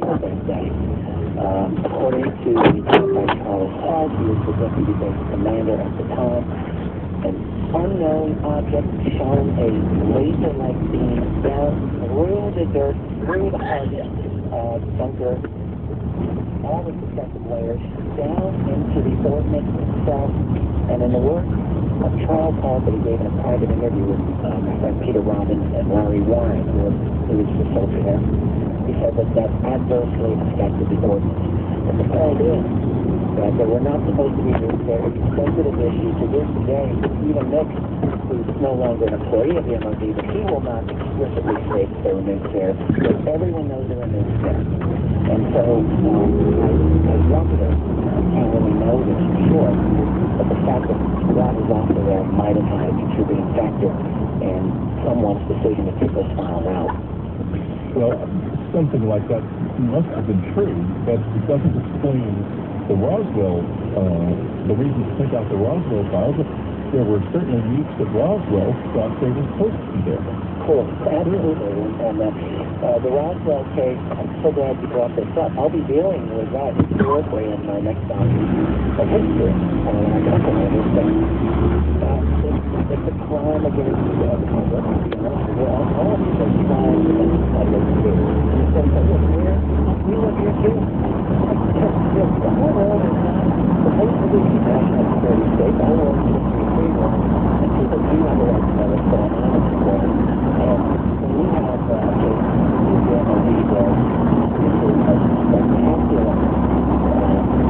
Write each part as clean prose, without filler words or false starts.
Independence Day. According to Lieutenant Charles Hall, he was the deputy base commander at the time, an unknown object shone a laser-like beam down through the dirt, through the hard bunker, all the successive layers, down into the ordnance itself, and in the work of Charles Hall that he gave in a private interview with my friend Peter Robbins and Larry Warren, who was the soldier there, he said that adversely affected the ordnance. And the point is that there were not supposed to be nukes there. It's a sensitive issue. To this day, even Nick, who's no longer an employee of the MOD, but he will not explicitly say that there were nukes there, but everyone knows there are nukes there. And so, as wonder, I can't really know this for sure, but the fact that that was also there might have had a contributing factor in someone's decision to take those files out. Well, something like that must have been true, but it doesn't explain the Roswell, the reason to take out the Roswell files. There were certainly nukes that Roswell thought they were supposed to be there. Cool, absolutely. And the Roswell case, I'm so glad you brought this up. I'll be dealing with that historically in my next volume of history when I company this thing. It's a crime against the public. All of these are crimes against the public too. We live here too. The whole world is not supposed to be national security state. The whole world is supposed to be free world. And people do have the right to know what's going on in this world. And when we have a case with the MOD where this is a spectacular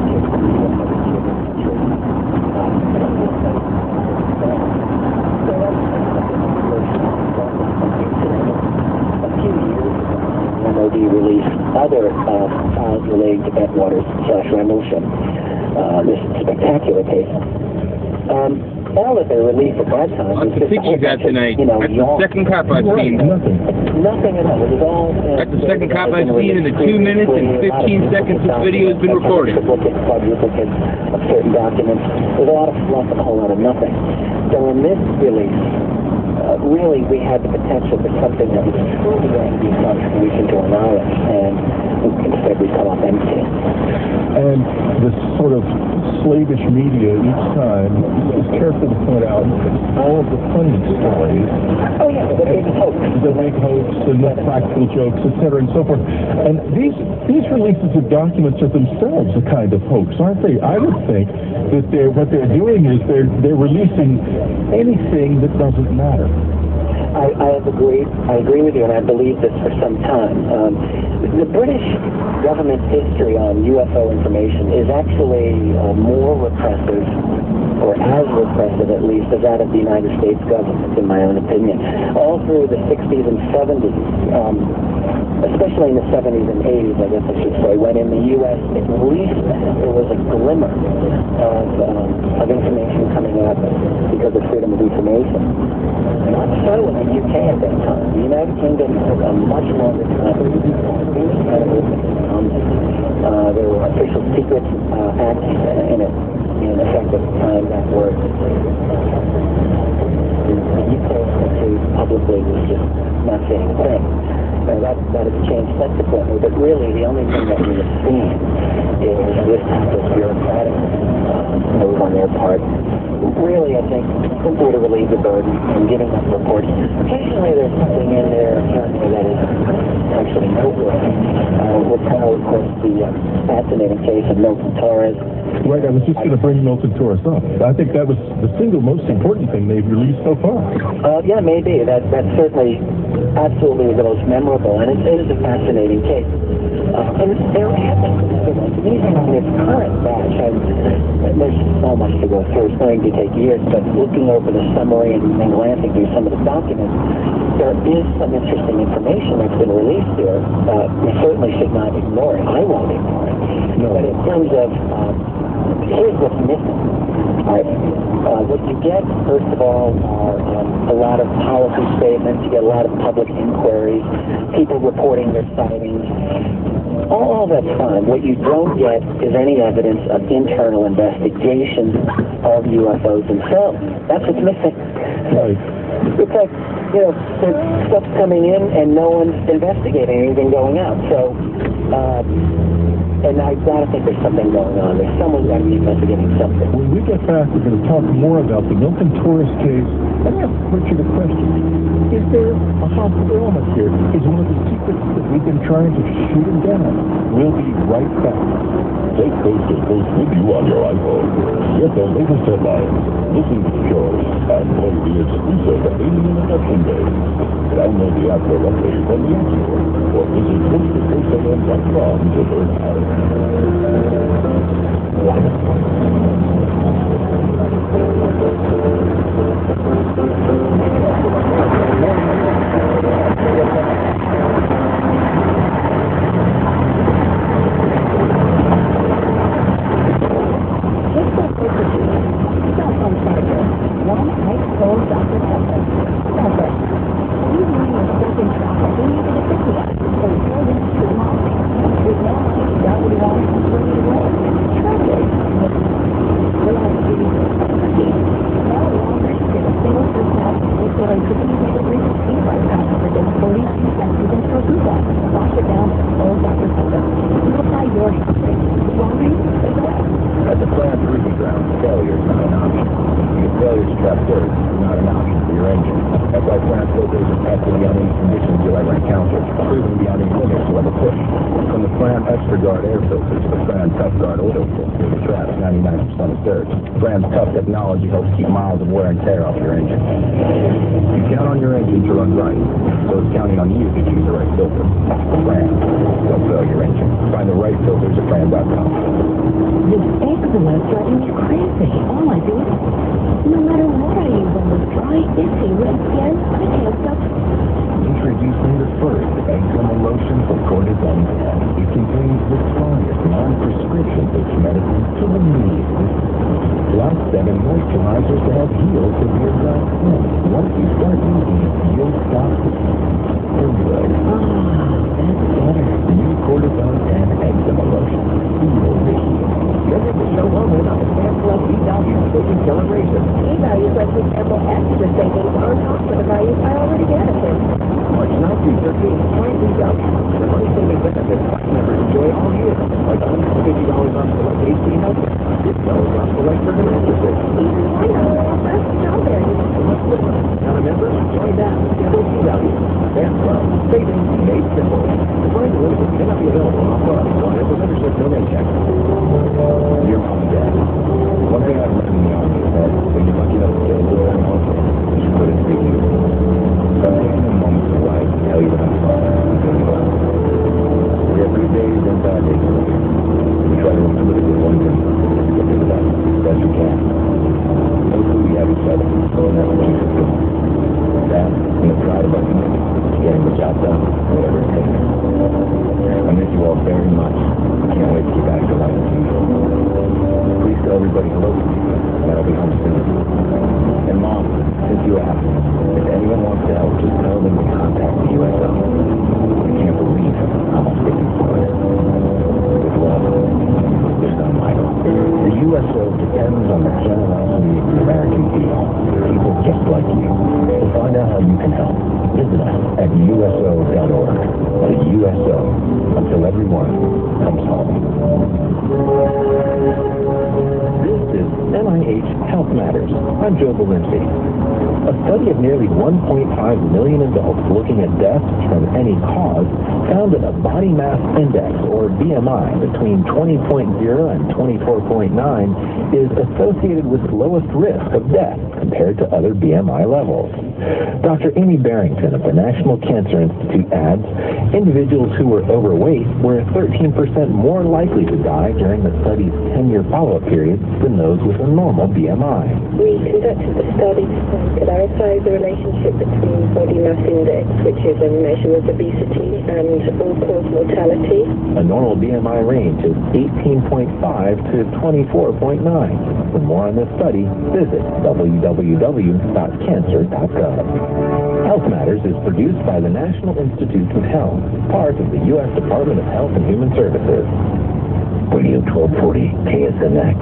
case of the U.S. A few years ago, the MOD released other files relating to Bentwaters/Rendlesham. This spectacular case. All that they released at that time was just a whole bunch of, That's the second cop I've seen. Nothing at all. It was all... That's the second cop I've seen in the 2 minutes and 15 seconds this video has been recorded. Quadruplicates of certain documents. There's a lot of fluff and a whole lot of nothing. So in this release, really we had the potential for something that was truly going to be a contribution to our knowledge, and instead we come up empty. And this sort of slavish media each time is careful to point out all of the funny stories. Oh yeah, the big hoax. The big hoax and the practical jokes, etc. and so forth. And these releases of documents are themselves a kind of hoax, aren't they? I would think that what they're doing is they're releasing anything that doesn't matter. I have agreed. I agree with you, and I believe this for some time. The British government's history on UFO information is actually more repressive, or as repressive at least, as that of the United States government, in my own opinion. All through the 60s and 70s, especially in the 70s and 80s, I guess I should say, when in the U.S. at least there was a glimmer of information coming out because of freedom of information. Not so in the UK at that time. The United Kingdom took a much longer time. There were official secret acts in effect at the time that were the UK Institute publicly was just not saying a thing. That has changed subsequently, but really the only thing that we have seen is this type of bureaucratic move on their part. Really, I think, simply to relieve the burden and giving us reports. Occasionally there's something in there apparently that is actually noteworthy. We'll tell, of course, the fascinating case of Milton Torres. Right, I was just going to bring Milton Torres up. I think that was the single most important thing they've released so far. Yeah, maybe. That's certainly absolutely the most memorable, and it is a fascinating case. And there have been even on this current batch, there's so much to go through. It's going to take years, but looking over the summary and glancing through some of the documents, there is some interesting information that's been released here. We certainly should not ignore it. I won't ignore it. No. But in terms of, here's what's missing. What you get, first of all, are a lot of policy statements. You get a lot of public inquiries, people reporting their sightings. All that's fine. What you don't get is any evidence of internal investigation of UFOs themselves. That's what's missing. Right. It's like, you know, there's stuff coming in and no one's investigating anything going out. So, and I gotta think there's something going on. There's someone got to be investigating something. When we get back, we're going to talk more about the Milton Torres case and ask Richard a question. Is there a hospital element here? Is one of the secrets that we've been trying to shoot him down? We'll be right back. Take Coast to Coast with you on your iPhone. Get the latest headlines, listen to the show, and play the exclusive Alien Abduction Day. Download the app directly from the App Store or visit coasttocoastam.com to learn how. At the plant proving ground, failure is not an option. Because failure to trap dirt is not an option for your engine. That's why plant filters are tested beyond any conditions you'll ever encounter, proven beyond any limits you'll ever push. From the Fram Extra Guard air filter to the Fram Tough Guard oil filter that traps 99% of dirt, Fram's tough technology helps keep miles of wear and tear off your engine. You count on your engine to run right, so it's counting on you to choose the right filter. Fram, don't fail your engine. Find the right filters at Fram.com. This eczema is driving me crazy. All I do is, no matter what I use on this dry, itchy, red skin, I can't stop. Introducing the first eczema lotion for cortisone 10. It contains the strongest non-prescription itch medicine to relieve this. Plus 7 moisturizers to help heal severe dry skin. Once you start using it, you'll stop feel good. That's better. New cortisone 10 eczema lotion. Feel the heal. Visit the show only on the Sam Plus E-Value Saving Celebration. E-Value lets me sample extra savings on top of the values I already get at this. March 9th through 13th, try E-Value. The money-saving benefits Black members enjoy all year, like $150 off select AC healthcare, $50 off select urban mattresses. Even why not? That's strawberries. Not a member? Join now. Sample E-Value. Sam Plus. Savings made simple. The price limited cannot be available on offer on every membership donate check. Dear Mom and Dad, one thing I've learned in the Army is that when you're lucky enough to get a little time off, you should put it to use. So I'm taking a moment to write and tell you that I'm sorry. I'm doing well. We have good days and bad days. We try to remember the good ones and get through the bad best we can. Hopefully we have each other, so that's what keeps us going. That and the pride of our community, getting the job done, whatever it takes. I miss you all very much. I can't wait to get back to life as usual. Please tell everybody hello to me, and I'll be home soon. And Mom, since you asked, if anyone wants to help, just tell them to contact the USO. I can't believe how much they can support. With love, your son Michael. The USO depends on the generosity of the American people. People just like you. To find out how you can help, visit us at USO.org. The USO, until everyone comes home. This is NIH Health Matters. I'm Joe Valinsky. A study of nearly 1.5 million adults looking at deaths from any cause found that a body mass index, or BMI, between 20.0 and 24.9 is associated with the lowest risk of death compared to other BMI levels. Dr. Amy Barrington of the National Cancer Institute adds, individuals who were overweight were 13% more likely to die during the study's 10-year follow-up period than those with a normal BMI. We conducted the study to clarify the relationship between body mass index, which is a measure of obesity, and all-cause mortality. A normal BMI range is 18.5 to 24.9. For more on this study, visit www.cancer.gov. Health Matters is produced by the National Institutes of Health, part of the U.S. Department of Health and Human Services. Radio 1240 KSNX.